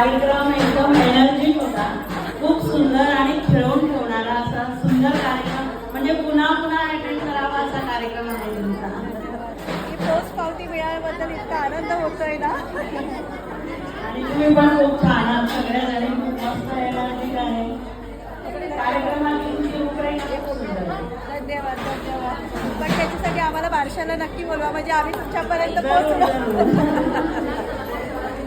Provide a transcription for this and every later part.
कार्यक्रम एकदम एनर्जिक होता, खूप सुंदर आणि खेळून ठेवणारा असा सुंदर कार्यक्रम, म्हणजे पुन्हा पुन्हा अटेंड करावा असा कार्यक्रम आहे तुमचा. पोस्ट पावती मिळाल्याबद्दल इतका आनंद होतोय ना. आणि तुम्ही पण खूप छान आहात, सगळ्या जणी खूप मस्त एनर्जिक आहे. कार्यक्रमाची तुमची उपक्रम खूप सुंदर आहे. धन्यवाद धन्यवाद. पण त्याच्यासाठी आम्हाला बारशाला नक्की बोलवा, म्हणजे आम्ही तुमच्यापर्यंत पोहोचलो.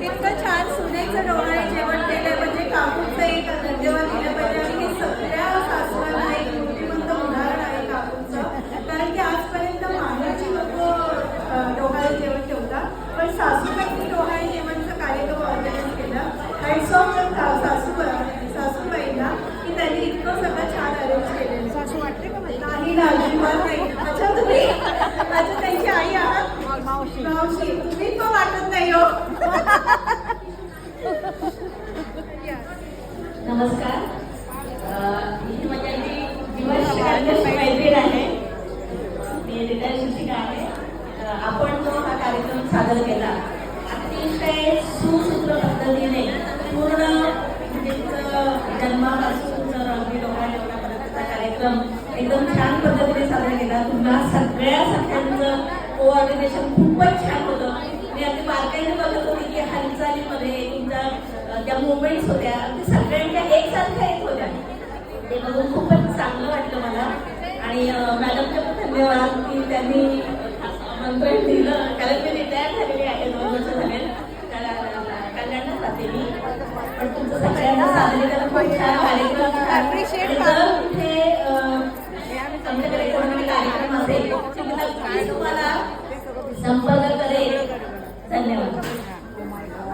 इतकं छान सुनेचं डोहाळे जेवण केलंय, म्हणजे काकूचं एक धन्यवाद दिलं पाहिजे. आणि हे सगळ्या सासवांना एक मूर्तिमंत उदाहरण आहे काकूचं, कारण की आजपर्यंत माहेरची लोक डोहाळे जेवण ठेवतात, पण सासूबाईंनी डोहाळे जेवणचा कार्यक्रम ऑर्गनाईज केला. हॅट्स ऑफ सासूबाईंना की त्यांनी इतकं सगळं छान अरेंज केलेलं. सासू वाटते का नाही ना, अजिबात नाही. अच्छा तुम्ही अच्छा त्यांची आई आहात, मावशी मावशी, तुम्ही पण वाटत नाही हो. नमस्कार. ही माझी मैत्रीण आहे, मी रिटायर शिक्षिका आहे. आपण जो हा कार्यक्रम सादर केला अतिशय सुसूत्र पद्धतीने, पूर्ण जन्मापासून अगदी डोहाळेपर्यंतचा कार्यक्रम एकदम छान पद्धतीने साजरा केला. तुम्हाला सगळ्यांचं कोऑर्डिनेशन खूपच छान होतं. मी अगदी बारकाईने बघत होती की हालचालीमध्ये तुमच्या ज्या मुवमेंट्स होत्या ते सगळ्यांच्या एकसारख्या येत होत्या. ते बघून खूपच चांगलं वाटलं मला. आणि मॅडमचे पण धन्यवाद की त्यांनी आमंत्रण दिलं, कारण मी रिटायर झालेली आहे, 2 वर्ष झाले कल्याणात राहते मी. पण तुमचं सगळ्यांना सादरीकरण खूप छान कार्यक्रम. कुठे आमच्याकडे कोणते कार्यक्रम असेल तुम्हाला संपर्क करेल. धन्यवाद.